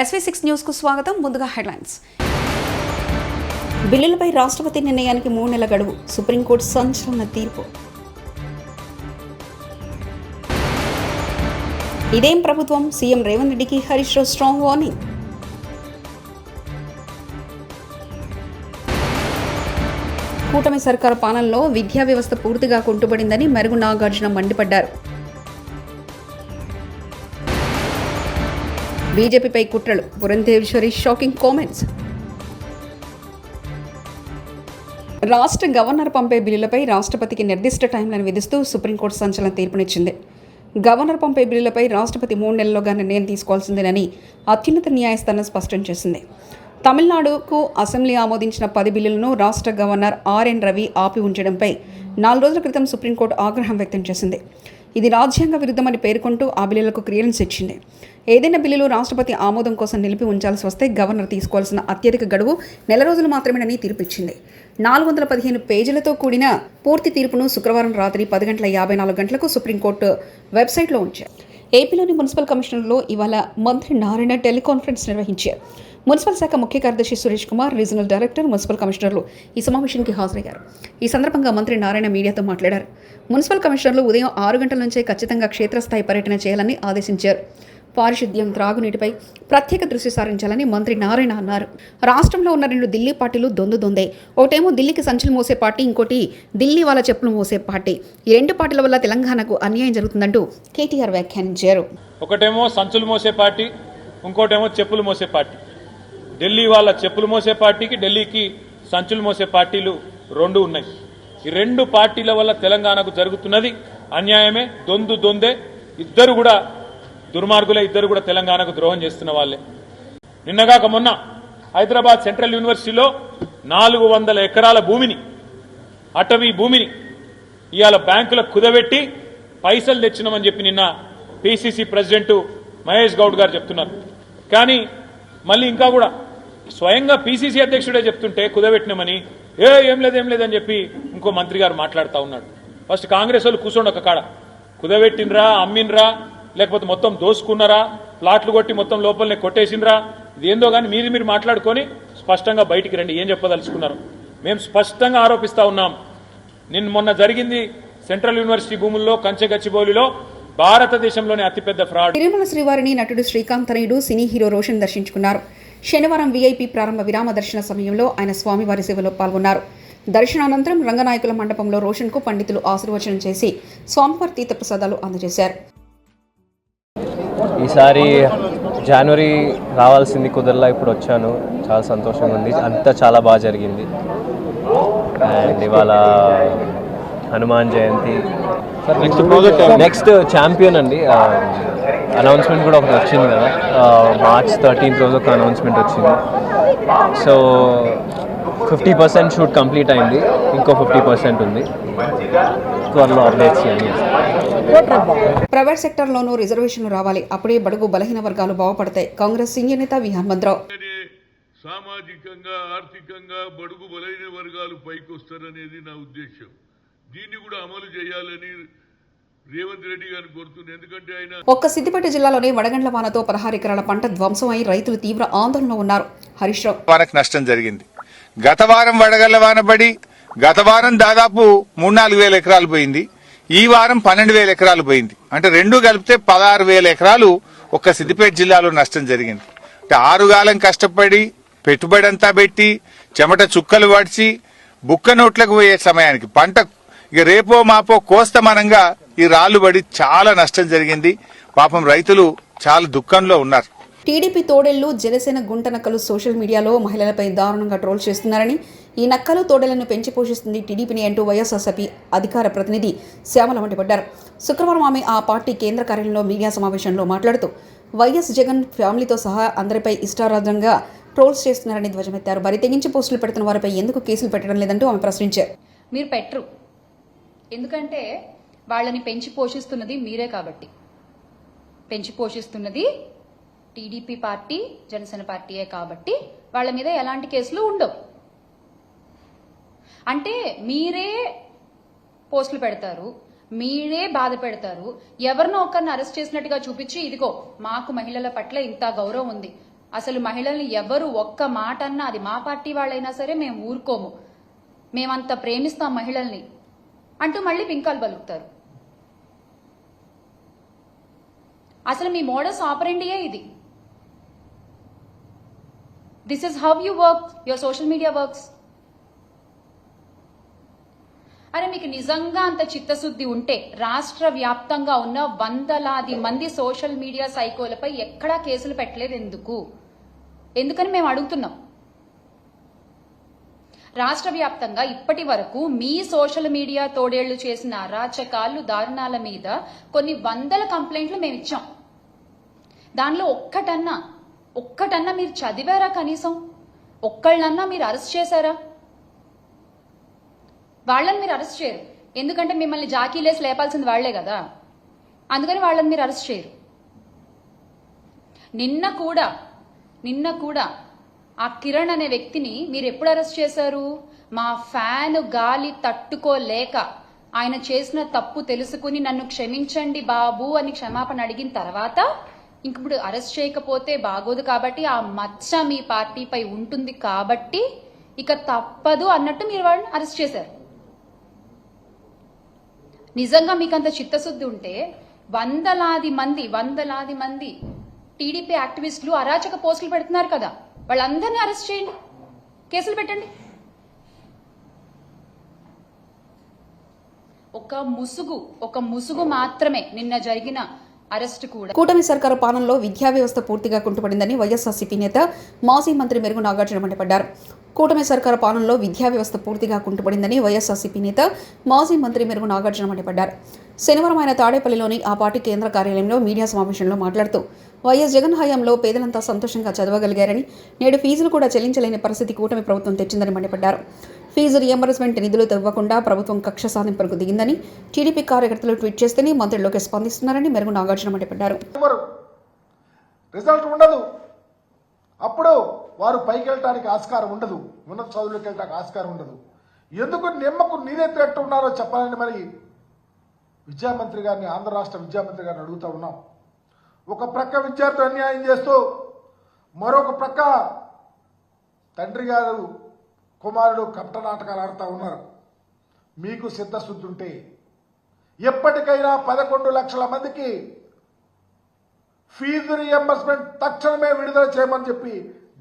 SV6 news కు స్వాగతం. ముందుగా హెడ్లైన్స్. బిల్లులపై రాష్ట్రపతి నిర్ణయానికి 3 నెలల గడువు. సుప్రీంకోర్టు సంచలన తీర్పు. ఇదేం ప్రభుత్వం? సీఎం రేవంత్ రెడ్డికి హరీష్ రావు స్ట్రాంగ్ వార్నింగ్. కూటమి సర్కారు పాలనలో విద్యా వ్యవస్థ పూర్తిగా కుంటుపడిందని మెరుగు నాగార్జున మండిపడ్డారు. బీజేపీపై కుట్రలు. Purandeswari shocking comments. రాష్ట్ర గవర్నర్ పంపే బిల్లులపై రాష్ట్రపతికి నిర్దిష్ట టైంలను విధిస్తూ సుప్రీంకోర్టు సంచలన తీర్పునిచ్చింది. గవర్నర్ పంపే బిల్లులపై రాష్ట్రపతి 3 నెలల్లోగా నిర్ణయం తీసుకోవాల్సిందేనని అత్యున్నత న్యాయస్థానం స్పష్టం చేసింది. తమిళనాడుకు అసెంబ్లీ ఆమోదించిన 10 బిల్లులను రాష్ట్ర గవర్నర్ ఆర్ఎన్ రవి ఆపి ఉంచడంపై 4 రోజుల క్రితం సుప్రీంకోర్టు ఆగ్రహం వ్యక్తం చేసింది. ఇది రాజ్యాంగ విరుద్ధమని పేర్కొంటూ ఆ బిల్లులకు క్లియరెన్స్ ఇచ్చింది. ఏదైనా బిల్లులు రాష్ట్రపతి ఆమోదం కోసం నిలిపి ఉంచాల్సి వస్తే గవర్నర్ తీసుకోవాల్సిన అత్యధిక గడువు 1 నెల రోజులు మాత్రమేనని తీర్పిచ్చింది. 415 పేజీలతో కూడిన పూర్తి తీర్పును శుక్రవారం రాత్రి 10:54 సుప్రీంకోర్టు వెబ్సైట్లో ఉంచారు. ఏపీలోని మున్సిపల్ కమిషనర్లో ఇవాళ మంత్రి నారాయణ టెలికాన్ఫరెన్స్ నిర్వహించారు. మున్సిపల్ శాఖ ముఖ్య కార్యదర్శి Suresh Kumar, regional director, municipal కమిషనర్లు ఈ సమావేశానికి హాజరయ్యారు. ఈ సందర్భంగా మంత్రి నారాయణ మీడియాతో మాట్లాడారు. మున్సిపల్ కమిషనర్లు ఉదయం 6 గంటల నుంచే ఖచ్చితంగా క్షేత్రస్థాయి పర్యటన చేయాలని ఆదేశించారు. పారిశుద్ధ్యం, త్రాగునీటిపై ప్రత్యేక దృష్టి సారించాలని మంత్రి నారాయణ అన్నారు. రాష్ట్రంలో ఉన్న 2 ఢిల్లీ పార్టీలు దొందే. ఒకటేమో ఢిల్లీకి సంచులు మోసే పార్టీ, ఇంకోటి ఢిల్లీ వాళ్ళ చెప్పులు మోసే పార్టీ. ఈ 2 పార్టీల వల్ల తెలంగాణకు అన్యాయం జరుగుతుందంటూ కేటీఆర్ వ్యాఖ్యానించారు. ఒకటేమో సంచులు మోసే పార్టీ, ఇంకోటేమో చెప్పులు మోసే పార్టీ. ఢిల్లీ వాళ్ళ చెప్పులు మోసే పార్టీకి, ఢిల్లీకి సంచులు మోసే పార్టీలు 2 ఉన్నాయి. ఈ 2 పార్టీల వల్ల తెలంగాణకు జరుగుతున్నది అన్యాయమే. దొందే. ఇద్దరు కూడా దుర్మార్గులే. ఇద్దరు కూడా తెలంగాణకు ద్రోహం చేస్తున్న వాళ్ళే. నిన్నగాక మొన్న హైదరాబాద్ సెంట్రల్ యూనివర్సిటీలో 400 ఎకరాల భూమిని, అటవీ భూమిని ఇవాళ బ్యాంకులకు కుదబెట్టి పైసలు తెచ్చినామని చెప్పి నిన్న పిసిసి ప్రెసిడెంట్ మహేష్ గౌడ్ గారు చెప్తున్నారు. కానీ మళ్ళీ ఇంకా కూడా స్వయంగా పిసిసి అధ్యక్షుడే చెప్తుంటే కుదబెట్టినామని ఏం లేదని చెప్పి ఇంకో మంత్రి గారు మాట్లాడుతూ ఉన్నాడు. ఫస్ట్ కాంగ్రెస్ వాళ్ళు కూర్చోండి ఒక కాడ. కుదబెట్టినరా, అమ్మినరా, లేకపోతే మొత్తం దోసుకున్నారా, ప్లాట్లు కొట్టి మొత్తం లోపలనే కొట్టేసినరా, ఇదేందో కానీ మీరు మాట్లాడుకొని స్పష్టంగా బయటికి రండి. ఏం చెప్పదలుచుకున్నారు? మేము స్పష్టంగా ఆరోపిస్తా ఉన్నాం. మొన్న జరిగింది సెంట్రల్ యూనివర్సిటీ భూముల్లో కంచెగచ్చిబౌలిలో భారతదేశంలోనే అతిపెద్ద ఫ్రాడ్. తిరుమల శ్రీవారిని నటుడు శ్రీకాంత్ తనయుడు సినీ హీరో రోషన్ దర్శించుకున్నారు. శనివారం వీఐపీ ప్రారంభ విరామ దర్శన సమయంలో ఆయన స్వామివారి సేవలో పాల్గొన్నారు. దర్శనానంతరం రంగనాయకుల మండపంలో రోషన్ కు పండితులు ఆశీర్వచనం చేసి స్వామివారి తీర్థప్రసాదాలు అందజేశారు. ఈసారి జనవరి రావాల్సింది కుదరలా, ఇప్పుడు వచ్చాను. చాలా సంతోషంగా ఉంది. అంతా చాలా బాగా జరిగింది. అండ్ ఇవాళ హనుమాన్ జయంతి. నెక్స్ట్ ఛాంపియన్ అండి. అనౌన్స్మెంట్ కూడా ఒకటి వచ్చింది కదా, March 13th రోజు ఒక అనౌన్స్మెంట్ వచ్చింది. సో 50% షూట్ కంప్లీట్ అయింది, ఇంకో 50% ఉంది. త్వరలో అప్డేట్స్ చేయండి. ప్రైవేట్ సెక్టర్లోనూ రిజర్వేషన్లు రావాలి, అప్పుడే బడుగు బలహీన వర్గాలు బాగుపడతాయి. కాంగ్రెస్ సీనియర్ నేత వి హనుమంతరావు. సామాజికంగా, ఆర్థికంగా బడుగు బలహీన వర్గాలు పైకి వస్తారనేది నా ఉద్దేశం. దీన్ని కూడా అమలు చేయాలని రేవంత్ రెడ్డి గారిని కోరుతుంది. ఎందుకంటే ఆయన ఒక్క సిద్దిపేట జిల్లాలోనే వడగండ్ల వానతో 16 ఎకరాల పంట ధ్వంసం అయి రైతులు తీవ్ర ఆందోళనలో ఉన్నారు. హరీష్ రావు. వానకు నష్టం జరిగింది. గత వారం వడగళ్ల వాన పడి గత వారం దాదాపు 3-4 వేల ఎకరాలు పోయింది. ఈ వారం 12,000 ఎకరాలు పోయింది. అంటే 2 కలిపితే 16,000 ఎకరాలు ఒక్క సిద్దిపేట జిల్లాలో నష్టం జరిగింది. అంటే 6 కాలం కష్టపడి పెట్టుబడి అంతా పెట్టి చెమట చుక్కలు పడిచి బుక్క నోట్లకు పోయే సమయానికి పంట ఇక రేపో మాపో కోస్తమనంగా ఈ రాళ్లు పడి చాలా నష్టం జరిగింది. పాపం రైతులు చాలా దుఃఖంలో ఉన్నారు. టీడీపీ తోడేళ్లు, జనసేన గుంట నక్కలు సోషల్ మీడియాలో మహిళలపై దారుణంగా ట్రోల్ చేస్తున్నారని, ఈ నక్కలు తోడేళ్లను పెంచి పోషిస్తుంది టీడీపీని అంటూ వైఎస్ఆర్సీపీ అధికార ప్రతినిధి శ్యామల మండిపడ్డారు. శుక్రవారం ఆమె ఆ పార్టీ కేంద్ర కార్యాలయంలో మీడియా సమావేశంలో మాట్లాడుతూ వైఎస్ జగన్ ఫ్యామిలీతో సహా అందరిపై ఇష్టారాధంగా ట్రోల్స్ చేస్తున్నారని ధ్వజమెత్తారు. బరి తెగించి పోస్టులు పెడుతున్న వారిపై ఎందుకు కేసులు పెట్టడం లేదంటూ ఆమె ప్రశ్నించారు. మీరు పెట్టరు, ఎందుకంటే వాళ్ళని పెంచి పోషిస్తున్నది మీరే కాబట్టి. పెంచి పోషిస్తున్నది టీడీపీ పార్టీ, జనసేన పార్టీయే కాబట్టి వాళ్ళ మీద ఎలాంటి కేసులు ఉండవు. అంటే మీరే పోస్టులు పెడతారు, మీరే బాధ పెడతారు. ఎవరినో ఒకరిని అరెస్ట్ చేసినట్టుగా చూపించి ఇదిగో మాకు మహిళల పట్ల ఇంత గౌరవం ఉంది, అసలు మహిళల్ని ఎవరు ఒక్క మాట అన్నా, అది మా పార్టీ వాళ్ళైనా సరే మేము ఊరుకోము, మేమంత ప్రేమిస్తాం మహిళల్ని అంటూ మళ్ళీ బింకాలు పలుకుతారు. అసలు మీ మోడస్ ఆపరెండియే ఇది. This is how you work, your social media works. అరే మీకు నిజంగా అంత చిత్తశుద్ధి ఉంటే రాష్ట్ర వ్యాప్తంగా ఉన్న వందలాది మంది సోషల్ మీడియా సైకోలపై ఎక్కడా కేసులు పెట్టలేదు ఎందుకని మేము అడుగుతున్నాం. రాష్ట్ర వ్యాప్తంగా ఇప్పటి వరకు మీ సోషల్ మీడియా తోడేళ్లు చేసిన అరాచకాలు, దారుణాల మీద కొన్ని వందల కంప్లైంట్లు మేము ఇచ్చాం. దానిలో ఒక్కటన్నా మీరు చదివారా? కనీసం ఒక్కళ్ళన్నా మీరు అరెస్ట్ చేశారా? వాళ్ళని మీరు అరెస్ట్ చేయరు, ఎందుకంటే మిమ్మల్ని జాకీలేసి లేపాల్సింది వాళ్లే కదా, అందుకని వాళ్ళని మీరు అరెస్ట్ చేయరు. నిన్న కూడా ఆ కిరణ్ అనే వ్యక్తిని మీరు ఎప్పుడు అరెస్ట్ చేశారు? మా ఫ్యాన్ గాలి తట్టుకోలేక ఆయన చేసిన తప్పు తెలుసుకుని నన్ను క్షమించండి బాబు అని క్షమాపణ అడిగిన తర్వాత ఇప్పుడు అరెస్ట్ చేయకపోతే బాగోదు కాబట్టి, ఆ మచ్చ మీ పార్టీపై ఉంటుంది కాబట్టి ఇక తప్పదు అన్నట్టు మీరు వాళ్ళని అరెస్ట్ చేశారు. నిజంగా మీకంత చిత్తశుద్ధి ఉంటే వందలాది మంది టీడీపీ యాక్టివిస్టులు అరాచక పోస్టులు పెడుతున్నారు కదా, వాళ్ళందరినీ అరెస్ట్ చేయండి, కేసులు పెట్టండి. ఒక ముసుగు మాత్రమే నిన్న జరిగిన అరెస్ట్ కూడా. కూటమి సర్కారు పాలనలో విద్యా వ్యవస్థ పూర్తిగా కుంటుపడిందని వైఎస్ఆర్సీపీ నేత మాజీ మంత్రి మెరుగు నాగార్జున మండిపడ్డారు. కూటమి సర్కారు పాలనలో విద్యా వ్యవస్థ పూర్తిగా కుంటుపడిందని వైఎస్ఆర్సీపీ నేత మాజీ మంత్రి మెరుగు నాగార్జున మండిపడ్డారు. శనివారం ఆయన తాడేపల్లిలోని ఆ పార్టీ కేంద్ర కార్యాలయంలో మీడియా సమావేశంలో మాట్లాడుతూ వైఎస్ జగన్ హయాంలో పేదలంతా సంతోషంగా చదవగలిగారని, నేడు ఫీజులు కూడా చెల్లించలేని పరిస్థితి కూటమి ప్రభుత్వం తెచ్చిందని మండిపడ్డారు. ఫీజు రియంబర్స్మెంట్ నిధులు ఇవ్వకుండా ప్రభుత్వం కక్ష సాధింపులకు దిగిందని టీడీపీ కార్యకర్తలు ట్వీట్ చేస్తేనే మంత్రుల్లోకి స్పందిస్తున్నారని మెరుగు నాగార్జున మండిపడ్డారు. రిజల్ట్ ఉండదు, అప్పుడు వారు పైకి వెళ్ళడానికి ఆస్కారం ఉండదు, ఉన్నత చదువులకు వెళ్ళడానికి ఆస్కారం ఉండదు. ఎందుకు నిమ్మకు నీరెత్తినట్టు ఉన్నారో చెప్పాలని మరి విద్యామంత్రి గారిని, ఆంధ్ర రాష్ట్ర విద్యామంత్రి గారిని అడుగుతా ఉన్నాం. ఒక ప్రక్క విద్యార్థులు అన్యాయం చేస్తూ మరొక ప్రక్క తండ్రి గారు కుమారుడు కపట నాటకాలు ఆడుతూ ఉన్నారు. మీకు సిద్ధశుద్ధి ఉంటే ఎప్పటికైనా 11 లక్షల మందికి ఫీజు రియంబర్స్మెంట్ తక్షణమే విడుదల చేయమని చెప్పి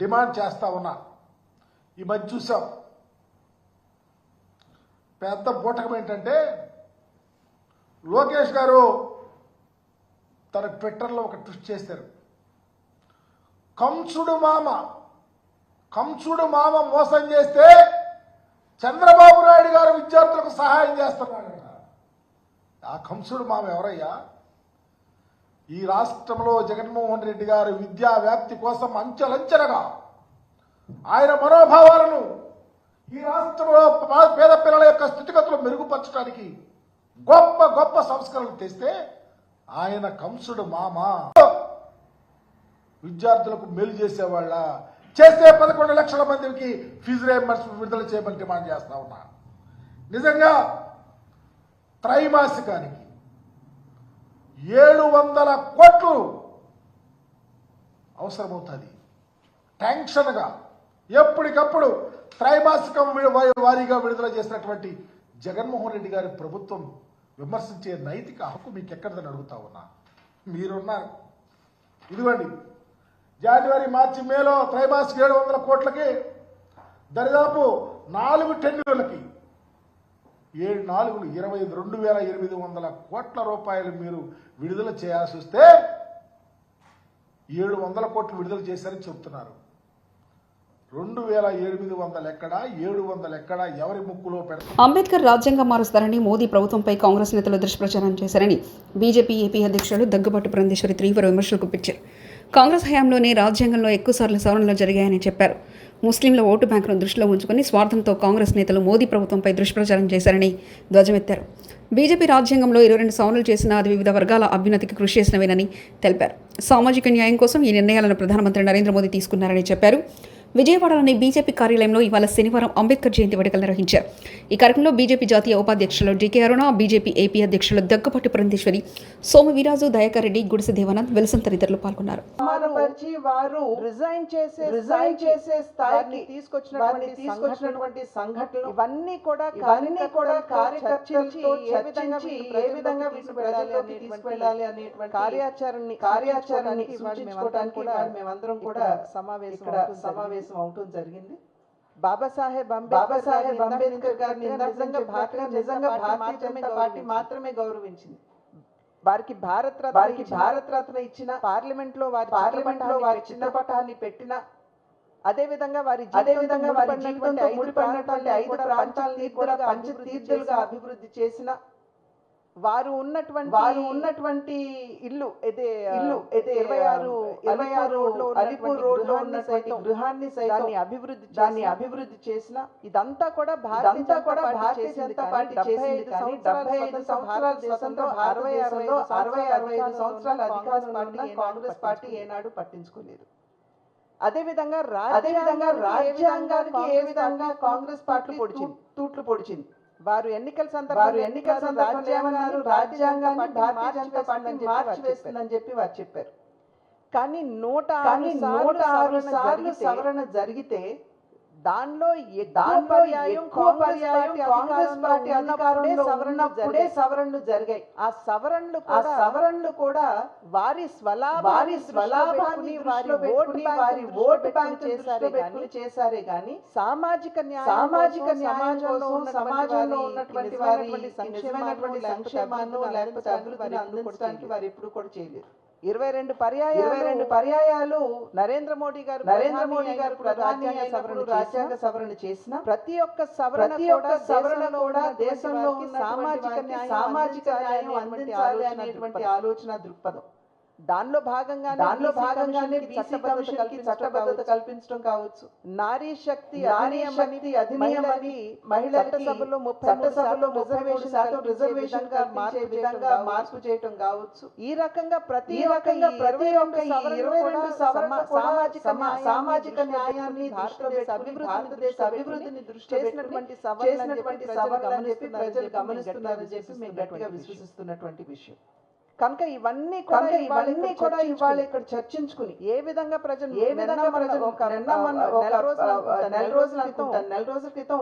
డిమాండ్ చేస్తా ఉన్నా. ఈ మధ్య చూసాం పెద్ద బూటకం ఏంటంటే, లోకేష్ గారు తన ట్విట్టర్లో ఒక ట్వీట్ చేశారు. కంసుడు మామ మోసం చేస్తే చంద్రబాబు నాయుడు గారు విద్యార్థులకు సహాయం చేస్తున్నాడు. ఆ కంసుడు మామ ఎవరయ్యా? ఈ రాష్ట్రంలో జగన్మోహన్ రెడ్డి గారు విద్యా వ్యాప్తి కోసం అంచెలంచెలుగా ఆయన మనోభావాలను ఈ రాష్ట్రంలో పేద పిల్లల యొక్క స్థితిగతులు మెరుగుపరచడానికి గొప్ప గొప్ప సంస్కరణలు తెస్తే ఆయన కంసుడు మామ విద్యార్థులకు మేలు చేసేవాళ్ళ చేస్తే 11 లక్షల మందికి ఫీజు రియంబర్స్మెంట్ విడుదల చేయమని డిమాండ్ చేస్తా ఉన్నా. నిజంగా త్రైమాసికానికి 700 కోట్లు అవసరమవుతుంది. టెన్షన్గా ఎప్పటికప్పుడు త్రైమాసికం వారీగా విడుదల చేసినటువంటి జగన్మోహన్ రెడ్డి గారి ప్రభుత్వం విమర్శించే నైతిక హక్కు మీకు ఎక్కడదని అడుగుతా ఉన్నా. మీరున్నారు, ఇదిగోండి జనవరి, మార్చి, మేలో త్రైమాసిక 700 కోట్లకి దరిదాపు 4 టెన్యూర్లకి 22,800 కోట్ల రూపాయలు మీరు విడుదల చేయాల్సి వస్తే 700 కోట్లు విడుదల చేశారని చెప్తున్నారు. 2,800 ఎక్కడా, 700 ఎక్కడా, ఎవరి ముక్కులో పెడతారు? అంబేద్కర్ రాజ్యాంగం మారుస్తారని మోదీ ప్రభుత్వంపై కాంగ్రెస్ నేతలు దుష్ప్రచారం చేశారని బీజేపీ ఏపీ అధ్యక్షులు దగ్గుబాటి పురంధేశ్వరి తీవ్ర విమర్శలు గుప్పించారు. కాంగ్రెస్ హయాంలోనే రాజ్యాంగంలో ఎక్కువసార్లు సవరణలు జరిగాయని చెప్పారు. ముస్లింల ఓటు బ్యాంకును దృష్టిలో ఉంచుకుని స్వార్థంతో కాంగ్రెస్ నేతలు మోదీ ప్రభుత్వంపై దుష్ప్రచారం చేశారని ధ్వజమెత్తారు. బీజేపీ రాజ్యాంగంలో 22 సవరణలు చేసినా అది వివిధ వర్గాల అభ్యున్నతికి కృషి చేసినవేనని తెలిపారు. సామాజిక న్యాయం కోసం ఈ నిర్ణయాలను ప్రధానమంత్రి నరేంద్ర మోదీ తీసుకున్నారని చెప్పారు. విజయవాడలోని బీజేపీ కార్యాలయంలో ఇవాళ శనివారం అంబేద్కర్ జయంతి వేడుకలు నిర్వహించారు. ఈ కార్యక్రమంలో బీజేపీ జాతీయ ఉపాధ్యక్షులు డికే అరుణ, బీజేపీ ఏపీ అధ్యక్షులు దగ్గుపాటి పురంధేశ్వరి, సోము వీరాజు, దయాకర్ రెడ్డి, గుడిసె దేవానంద్, విల్సన్ తదితరులు పాల్గొన్నారు. వారు రిజైన్ చేసే స్థాయికి తీసుకొచ్చినటువంటి సంఘటనలు ఇవన్నీ కూడా కార్యకర్తలతో చర్చించి ఏ విధంగా ప్రజల్లోకి తీసుకెళ్లాలి అనేటువంటి కార్యాచరణని సూచించుకోవడానికి కూడా మేమందరం కూడా సమావేశం అవటం జరిగింది. బాబాసాహెబ్ అంబేద్కర్ గారిని నిజంగా భారతీయ జనతా పార్టీ మాత్రమే గౌరవించింది. వారికి భారత రత్న ఇచ్చిన, పార్లమెంట్ లో వారి చిత్రపటాన్ని పెట్టిన, అదే విధంగా వారి జీవితంతో ముడిపడినటువంటి 5 ప్రాంతాలని కూడా పంచతీర్థులుగా అభివృద్ధి చేసిన, వారు ఉన్నటువంటి ఇల్లు 26 అలిపూర్ రోడ్ లో ఉన్నటువంటి గృహాన్ని దాన్ని అభివృద్ధి చేసిన, ఇదంతా కూడా భారతీయ జనతా పార్టీ చేసింది. కానీ 75 సంవత్సరాల దేశంలో 65 సంవత్సరాల అధికారంలో కాంగ్రెస్ పార్టీ ఏనాడు పట్టించుకోలేదు. అదేవిధంగా రాజ్యాంగానికి ఏ విధంగా కాంగ్రెస్ పార్టీ తూట్లు పొడిచింది. వారు ఎన్నికల సందర్భంలో ఏమన్నారు? రాజ్యాంగాన్ని భారతీయ జనతా పార్టీ మార్చివేస్తుందని చెప్పి వారు చెప్పారు. కానీ 106 సార్లు సవరణ జరిగితే దానిలో ఎక్కువ పర్యాయం కాంగ్రెస్ పార్టీ అధికారంలో ఉన్నప్పుడే సవరణలు జరిగాయి. ఆ సవరణలు కూడా వారి స్వలాభాన్ని వారి ఓటు బ్యాంక్ చేశారే గాని సామాజిక న్యాయంలో ఉన్నటువంటి వారి సంక్షేమాన్ని లేకపోతే అభివృద్ధిని అందించడానికి వారు ఎప్పుడు కూడా చేయలేదు. 22 పర్యాయాలు నరేంద్ర మోడీ గారు రాజ్యాంగ సవరణ చేసిన ప్రతి ఒక్క సవరణ కూడా దేశంలో ఉన్న సామాజిక న్యాయం అందించాలి అనేటువంటి ఆలోచన దృక్పథం. దానిలో భాగంగానే బీసీ కమిషన్‌కి చట్టబద్ధత కల్పించడం కావచ్చు, నారీ శక్తి అధినియమని మహిళలకు చట్టసభలో 33% రిజర్వేషన్ గా మార్పు చేయటం కావచ్చు. ఈ రకంగా ప్రతి ఒక్క 22 సామాజిక న్యాయాన్ని భారతదేశ అభివృద్ధిని దృష్టిలో చేసినటువంటి సవరణలని చెప్పి ప్రజలు గమనిస్తున్నారని చెప్పి మేము గట్టిగా విశ్వసిస్తున్నటువంటి విషయం. కనుక ఇవన్నీ కూడా ఇవాళ ఇక్కడ చర్చించుకుని ఏ విధంగా ప్రజలు నెల రోజుల క్రితం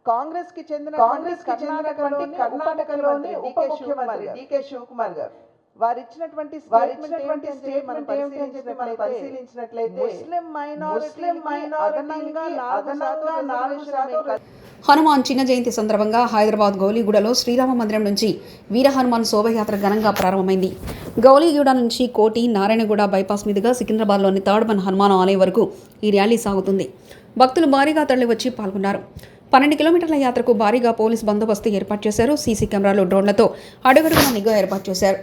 కాంగ్రెస్ కి చెందినటువంటి కర్ణాటకలోని ఉప ముఖ్యమంత్రి డికే శివకుమార్ గారు వారు ఇచ్చినటువంటి స్టేట్మెంట్ ఏమిటి అని చెప్పి మనం పరిశీలించినట్లయితే ముస్లిం మైనారిటీ అదనంగా 4% హనుమాన్ చిన్న జయంతి సందర్భంగా హైదరాబాద్ గౌలీగూడలో శ్రీరామ మందిరం నుంచి వీర హనుమాన్ శోభయాత్ర ఘనంగా ప్రారంభమైంది. గౌలీగూడ నుంచి కోటి, నారాయణగూడ బైపాస్ మీదుగా సికింద్రాబాద్లోని థర్డ్ హనుమాన్ ఆలయం వరకు ఈ ర్యాలీ సాగుతుంది. భక్తులు భారీగా తరలివచ్చి పాల్గొన్నారు. 12 కిలోమీటర్ల యాత్రకు భారీగా పోలీస్ బందోబస్తు ఏర్పాటు చేశారు. సీసీ కెమెరాలు, డ్రోన్లతో అడుగడుగునా నిఘా ఏర్పాటు చేశారు.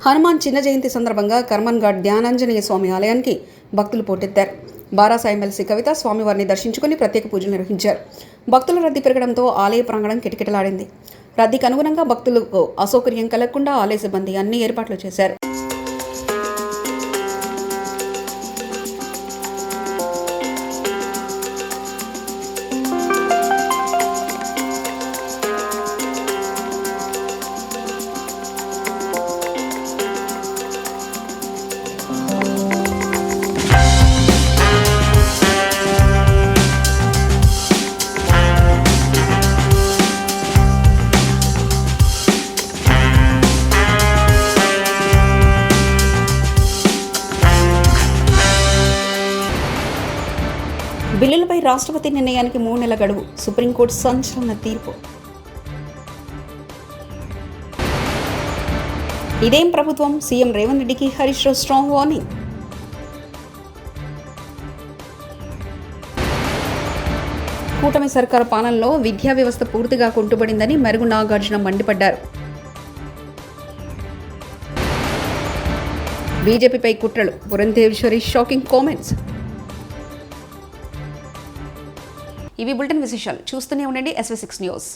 హనుమాన్ చిన్న జయంతి సందర్భంగా కర్మన్ ఘాట్ ధ్యానాంజనేయ స్వామి ఆలయానికి భక్తులు పోటెత్తారు. బారాసా ఎమ్మెల్సీ కవిత స్వామివారిని దర్శించుకుని ప్రత్యేక పూజలు నిర్వహించారు. భక్తుల రద్దీ పెరగడంతో ఆలయ ప్రాంగణం కిటకిటలాడింది. రద్దీకి అనుగుణంగా భక్తులకు అసౌకర్యం కలగకుండా ఆలయ సిబ్బంది అన్ని ఏర్పాట్లు చేశారు. బిల్లులపై రాష్ట్రపతి నిర్ణయానికి 3 నెలల గడువు. సుప్రీంకోర్టు సంచలన తీర్పు. ఇదేం ప్రభుత్వం? సీఎం రేవంత్ రెడ్డికి హరీష్ రావు స్ట్రాంగ్ వార్నింగ్. కూటమి సర్కారు పాలనలో విద్యా వ్యవస్థ పూర్తిగా కుంటుపడిందని మెరుగు నాగార్జున మండిపడ్డారు. బీజేపీపై కుట్రలు, పురంధేశ్వరి షాకింగ్ కామెంట్స్. ఇవి బులెటిన్ విశేషాలు. చూస్తూనే ఉండండి SV6 న్యూస్.